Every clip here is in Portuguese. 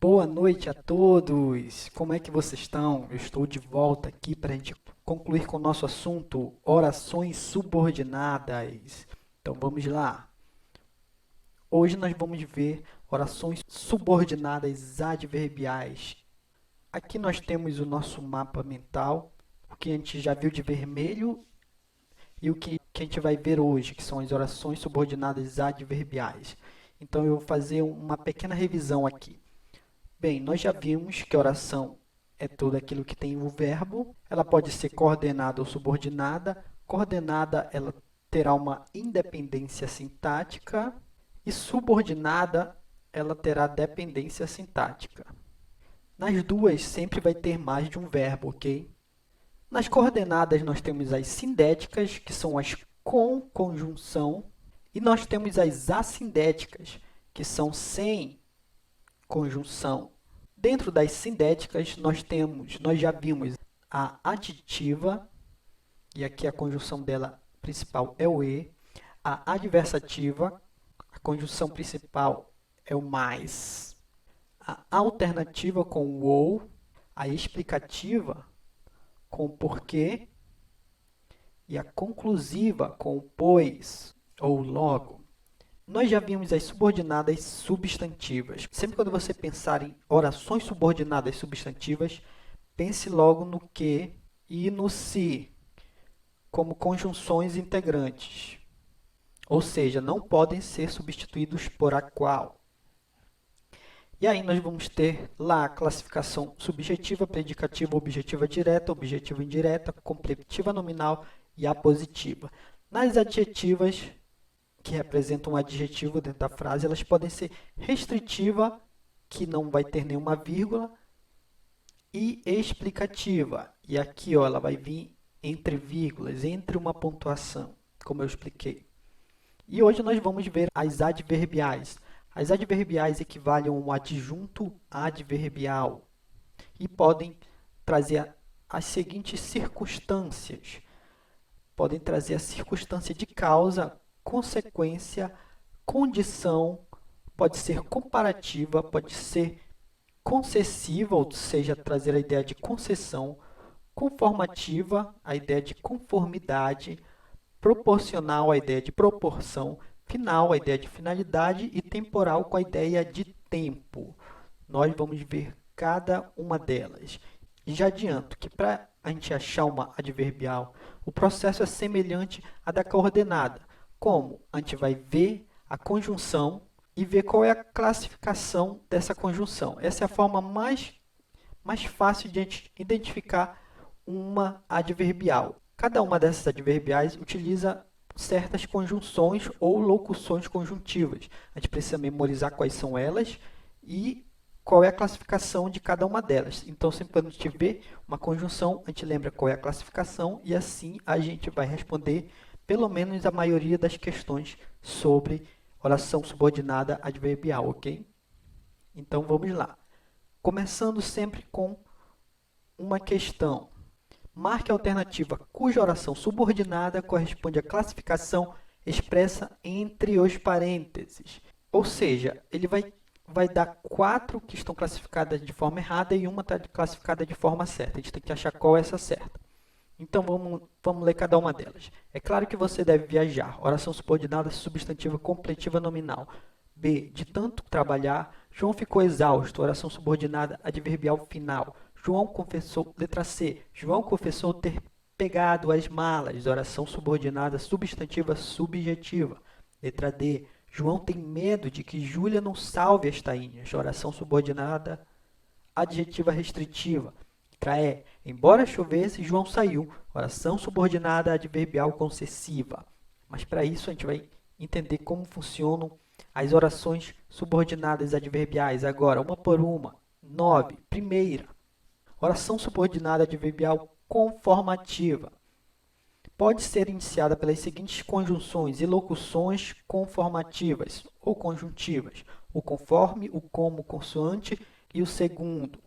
Boa noite a todos! Como é que vocês estão? Eu estou de volta aqui para a gente concluir com o nosso assunto, orações subordinadas. Então vamos lá. Hoje nós vamos ver orações subordinadas adverbiais. Aqui nós temos o nosso mapa mental, o que a gente já viu de vermelho e o que a gente vai ver hoje, que são as orações subordinadas adverbiais. Então eu vou fazer uma pequena revisão aqui. Bem, nós já vimos que a oração é tudo aquilo que tem o verbo. Ela pode ser coordenada ou subordinada. Coordenada, ela terá uma independência sintática. E subordinada, ela terá dependência sintática. Nas duas, sempre vai ter mais de um verbo, ok? Nas coordenadas, nós temos as sindéticas, que são as com conjunção. E nós temos as assindéticas, que são sem conjunção. Dentro das sindéticas, nós já vimos a aditiva, e aqui a conjunção dela principal é o e, a adversativa, a conjunção principal é o mais, a alternativa com o ou, a explicativa com o porquê, e a conclusiva com o pois ou logo. Nós já vimos as subordinadas substantivas. Sempre quando você pensar em orações subordinadas substantivas, pense logo no que e no se, como conjunções integrantes. Ou seja, não podem ser substituídos por a qual. E aí nós vamos ter lá a classificação subjetiva, predicativa, objetiva direta, objetiva indireta, completiva nominal e apositiva. Nas adjetivas, que representam um adjetivo dentro da frase, elas podem ser restritiva, que não vai ter nenhuma vírgula, e explicativa. E aqui ó, ela vai vir entre vírgulas, entre uma pontuação, como eu expliquei. E hoje nós vamos ver as adverbiais. As adverbiais equivalem a um adjunto adverbial e podem trazer as seguintes circunstâncias. Podem trazer a circunstância de causa, consequência, condição, pode ser comparativa, pode ser concessiva, ou seja, trazer a ideia de concessão, conformativa, a ideia de conformidade, proporcional, a ideia de proporção, final, a ideia de finalidade e temporal, com a ideia de tempo. Nós vamos ver cada uma delas. E já adianto que para a gente achar uma adverbial, o processo é semelhante à da coordenada. Como? A gente vai ver a conjunção e ver qual é a classificação dessa conjunção. Essa é a forma mais fácil de a gente identificar uma adverbial. Cada uma dessas adverbiais utiliza certas conjunções ou locuções conjuntivas. A gente precisa memorizar quais são elas e qual é a classificação de cada uma delas. Então, sempre quando a gente vê uma conjunção, a gente lembra qual é a classificação e assim a gente vai responder pelo menos a maioria das questões sobre oração subordinada adverbial, ok? Então, vamos lá. Começando sempre com uma questão. Marque a alternativa cuja oração subordinada corresponde à classificação expressa entre os parênteses. Ou seja, ele vai dar 4 que estão classificadas de forma errada e uma está classificada de forma certa. A gente tem que achar qual é essa certa. Então, vamos ler cada uma delas. É claro que você deve viajar. Oração subordinada substantiva completiva nominal. B. De tanto trabalhar, João ficou exausto. Oração subordinada adverbial final. João confessou, letra C. João confessou ter pegado as malas. Oração subordinada substantiva subjetiva. Letra D. João tem medo de que Júlia não salve as tainhas. Oração subordinada adjetiva restritiva. Letra E. Embora chovesse, João saiu. Oração subordinada adverbial concessiva. Mas para isso a gente vai entender como funcionam as orações subordinadas adverbiais. Agora, uma por uma. 9. Primeira. Oração subordinada adverbial conformativa. Pode ser iniciada pelas seguintes conjunções e locuções conformativas ou conjuntivas. O conforme, o como consoante e o segundo.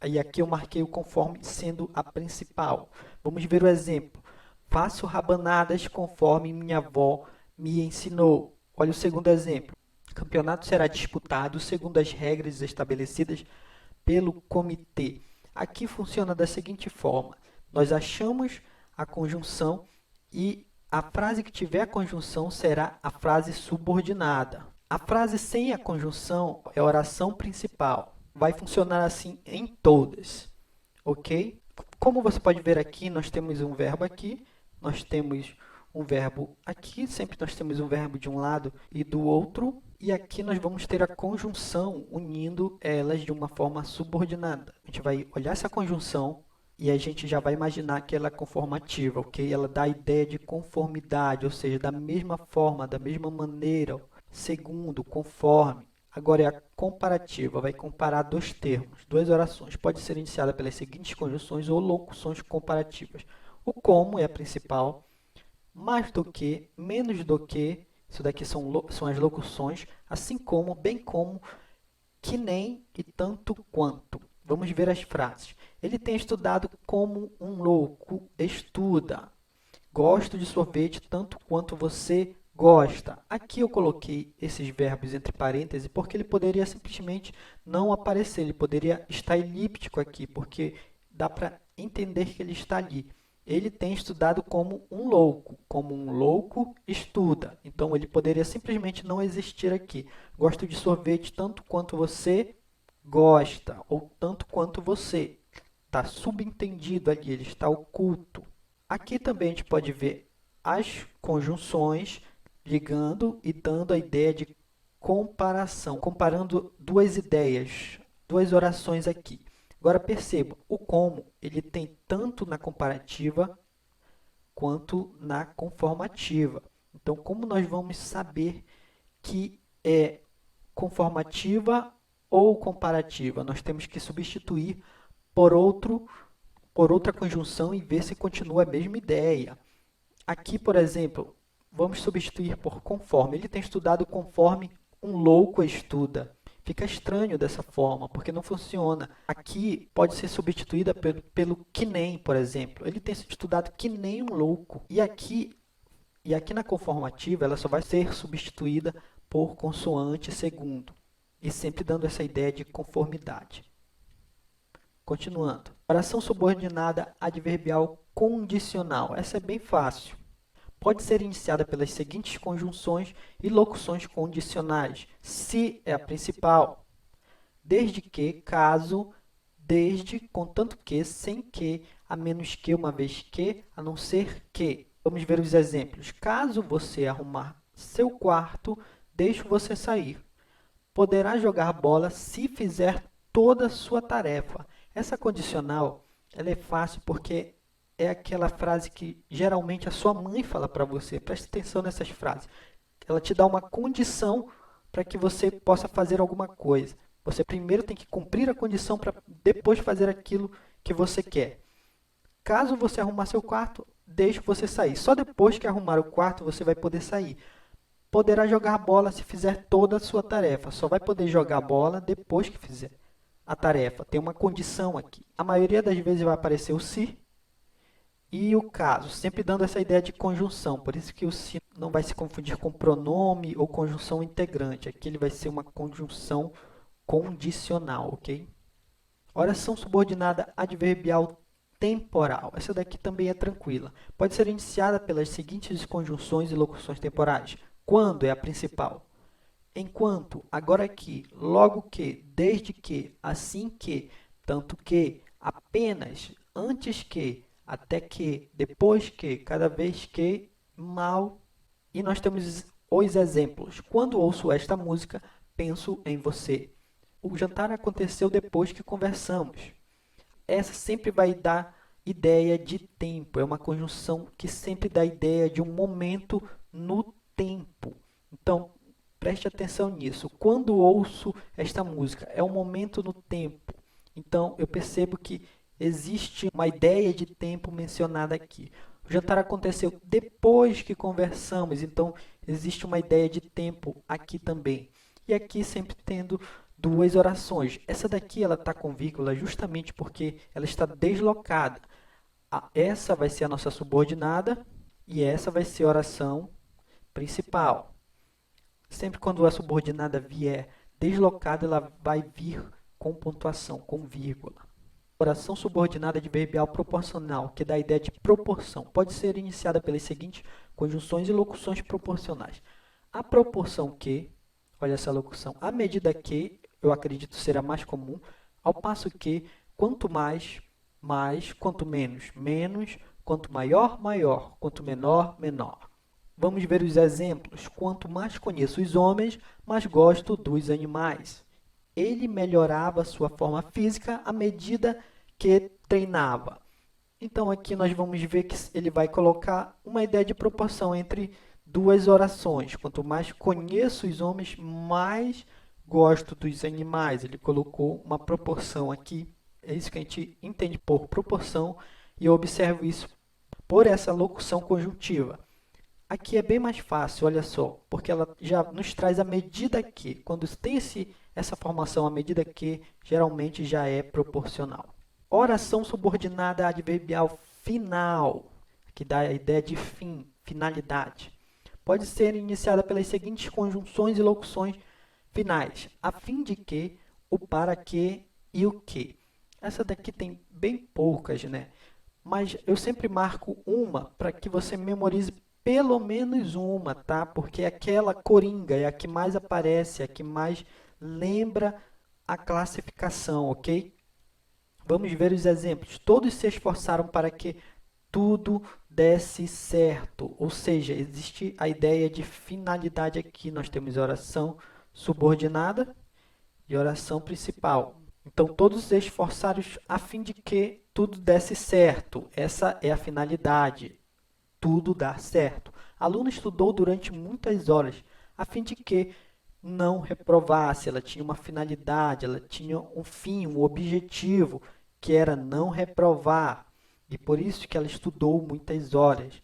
E aqui eu marquei o conforme sendo a principal. Vamos ver o exemplo. Faço rabanadas conforme minha avó me ensinou. Olha o segundo exemplo. campeonato será disputado segundo as regras estabelecidas pelo comitê. Aqui funciona da seguinte forma: nós achamos a conjunção e a frase que tiver a conjunção será a frase subordinada. A frase sem a conjunção é a oração principal. Vai funcionar assim em todas, ok? Como você pode ver aqui, nós temos um verbo aqui, nós temos um verbo aqui, sempre nós temos um verbo de um lado e do outro, e aqui nós vamos ter a conjunção unindo elas de uma forma subordinada. A gente vai olhar essa conjunção e a gente já vai imaginar que ela é conformativa, ok? Ela dá a ideia de conformidade, ou seja, da mesma forma, da mesma maneira, segundo, conforme. Agora é a comparativa, vai comparar dois termos, duas orações. Pode ser iniciada pelas seguintes conjunções ou locuções comparativas. O como é a principal, mais do que, menos do que, isso daqui são as locuções, assim como, bem como, que nem e tanto quanto. Vamos ver as frases. Ele tem estudado como um louco estuda. Gosto de sorvete tanto quanto você gosta. Aqui eu coloquei esses verbos entre parênteses porque ele poderia simplesmente não aparecer. Ele poderia estar elíptico aqui, porque dá para entender que ele está ali. Ele tem estudado como um louco estuda. Então, ele poderia simplesmente não existir aqui. Gosto de sorvete tanto quanto você gosta, ou tanto quanto você. Está subentendido ali, ele está oculto. Aqui também a gente pode ver as conjunções ligando e dando a ideia de comparação, comparando duas ideias, duas orações aqui. Agora perceba, o como ele tem tanto na comparativa quanto na conformativa. Então, como nós vamos saber que é conformativa ou comparativa? Nós temos que substituir por outra conjunção e ver se continua a mesma ideia. Aqui, por exemplo, vamos substituir por conforme. Ele tem estudado conforme um louco estuda. Fica estranho dessa forma, porque não funciona. Aqui pode ser substituída pelo que nem, por exemplo. Ele tem estudado que nem um louco. E aqui na conformativa, ela só vai ser substituída por consoante segundo. E sempre dando essa ideia de conformidade. Continuando. Oração subordinada adverbial condicional. Essa é bem fácil. Pode ser iniciada pelas seguintes conjunções e locuções condicionais. Se é a principal. Desde que, caso, desde, contanto que, sem que, a menos que, uma vez que, a não ser que. Vamos ver os exemplos. Caso você arrumar seu quarto, deixo você sair. Poderá jogar bola se fizer toda a sua tarefa. Essa condicional, ela é fácil porque é aquela frase que geralmente a sua mãe fala para você. Preste atenção nessas frases. Ela te dá uma condição para que você possa fazer alguma coisa. Você primeiro tem que cumprir a condição para depois fazer aquilo que você quer. Caso você arrumar seu quarto, deixe você sair. Só depois que arrumar o quarto você vai poder sair. Poderá jogar bola se fizer toda a sua tarefa. Só vai poder jogar bola depois que fizer a tarefa. Tem uma condição aqui. A maioria das vezes vai aparecer o se e o caso, sempre dando essa ideia de conjunção. Por isso que o se não vai se confundir com pronome ou conjunção integrante. Aqui ele vai ser uma conjunção condicional, ok? Oração subordinada adverbial temporal. Essa daqui também é tranquila. Pode ser iniciada pelas seguintes conjunções e locuções temporais. Quando é a principal? Enquanto, agora que, logo que, desde que, assim que, tanto que, apenas, antes que, até que, depois que, cada vez que, mal. E nós temos os exemplos. Quando ouço esta música, penso em você. O jantar aconteceu depois que conversamos. Essa sempre vai dar ideia de tempo. É uma conjunção que sempre dá ideia de um momento no tempo. Então, preste atenção nisso. Quando ouço esta música, é um momento no tempo. Então, eu percebo que existe uma ideia de tempo mencionada aqui. O jantar aconteceu depois que conversamos, então existe uma ideia de tempo aqui também. E aqui sempre tendo duas orações. Essa daqui ela está com vírgula justamente porque ela está deslocada. Essa vai ser a nossa subordinada e essa vai ser a oração principal. Sempre quando a subordinada vier deslocada, ela vai vir com pontuação, com vírgula. Oração subordinada adverbial proporcional, que dá a ideia de proporção, pode ser iniciada pelas seguintes conjunções e locuções proporcionais. A proporção que, olha essa locução, à medida que, eu acredito será mais comum, ao passo que, quanto mais, mais, quanto menos, menos, quanto maior, maior, quanto menor, menor. Vamos ver os exemplos. Quanto mais conheço os homens, mais gosto dos animais. Ele melhorava sua forma física à medida que treinava. Então, aqui nós vamos ver que ele vai colocar uma ideia de proporção entre duas orações. Quanto mais conheço os homens, mais gosto dos animais. Ele colocou uma proporção aqui. É isso que a gente entende por proporção, e eu observo isso por essa locução conjuntiva. Aqui é bem mais fácil, olha só, porque ela já nos traz a medida que. Quando tem essa formação, a medida que, geralmente já é proporcional. Oração subordinada adverbial final, que dá a ideia de fim, finalidade. Pode ser iniciada pelas seguintes conjunções e locuções finais. A fim de que, o para que e o que. Essa daqui tem bem poucas, né? Mas eu sempre marco uma para que você memorize pelo menos uma, tá? Porque aquela coringa é a que mais aparece, é a que mais lembra a classificação, ok? Vamos ver os exemplos. Todos se esforçaram para que tudo desse certo. Ou seja, existe a ideia de finalidade aqui. Nós temos oração subordinada e oração principal. Então, todos se esforçaram a fim de que tudo desse certo. Essa é a finalidade. Tudo dar certo. A aluna estudou durante muitas horas, a fim de que não reprovasse. Ela tinha uma finalidade, ela tinha um fim, um objetivo, que era não reprovar. E por isso que ela estudou muitas horas.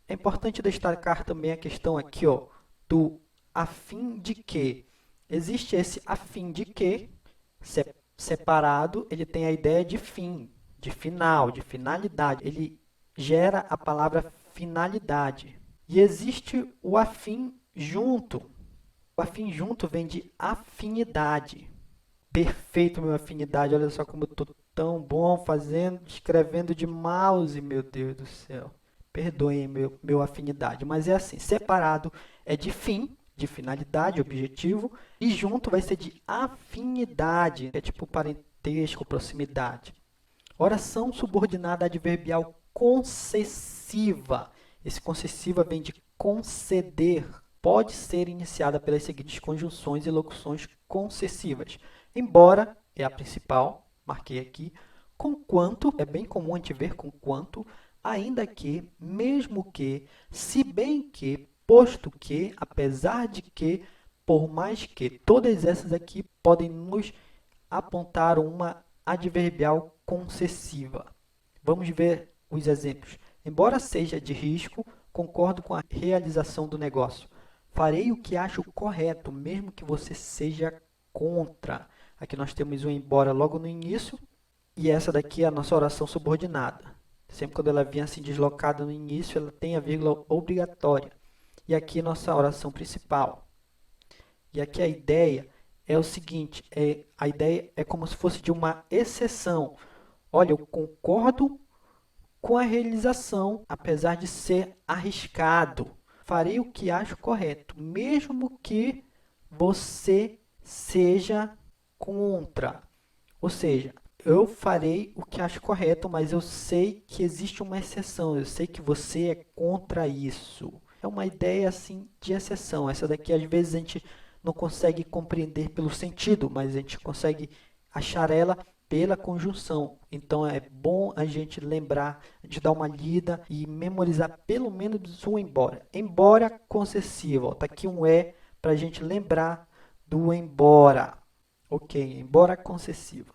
É importante destacar também a questão aqui, ó, do a fim de que. Existe esse a fim de que, separado, ele tem a ideia de fim, de final, de finalidade. Ele gera a palavra finalidade. E existe o afim junto. O afim junto vem de afinidade. Perfeito, meu afinidade. Olha só como eu estou tão bom escrevendo de mouse, meu Deus do céu. Perdoem meu afinidade. Mas é assim, separado é de fim, de finalidade, objetivo. E junto vai ser de afinidade. É tipo parentesco, proximidade. Oração subordinada adverbial concessiva. Esse concessiva vem de conceder. Pode ser iniciada pelas seguintes conjunções e locuções concessivas. Embora é a principal, marquei aqui. Conquanto, é bem comum a gente ver conquanto. Ainda que, mesmo que, se bem que, posto que, apesar de que, por mais que. Todas essas aqui podem nos apontar uma adverbial concessiva. Vamos ver os exemplos. Embora seja de risco, concordo com a realização do negócio. Farei o que acho correto, mesmo que você seja contra. Aqui nós temos o embora logo no início, e essa daqui é a nossa oração subordinada. Sempre quando ela vem assim deslocada no início, ela tem a vírgula obrigatória. E aqui nossa oração principal. E aqui a ideia é o seguinte, a ideia é como se fosse de uma exceção. Olha, eu concordo com a realização, apesar de ser arriscado. Farei o que acho correto, mesmo que você seja contra. Ou seja, eu farei o que acho correto, mas eu sei que existe uma exceção. Eu sei que você é contra isso. É uma ideia assim de exceção. Essa daqui às vezes a gente não consegue compreender pelo sentido, mas a gente consegue achar ela pela conjunção. Então é bom a gente lembrar, a gente dar uma lida e memorizar pelo menos um embora. Embora concessivo, está aqui um para a gente lembrar do embora. Ok, embora concessiva.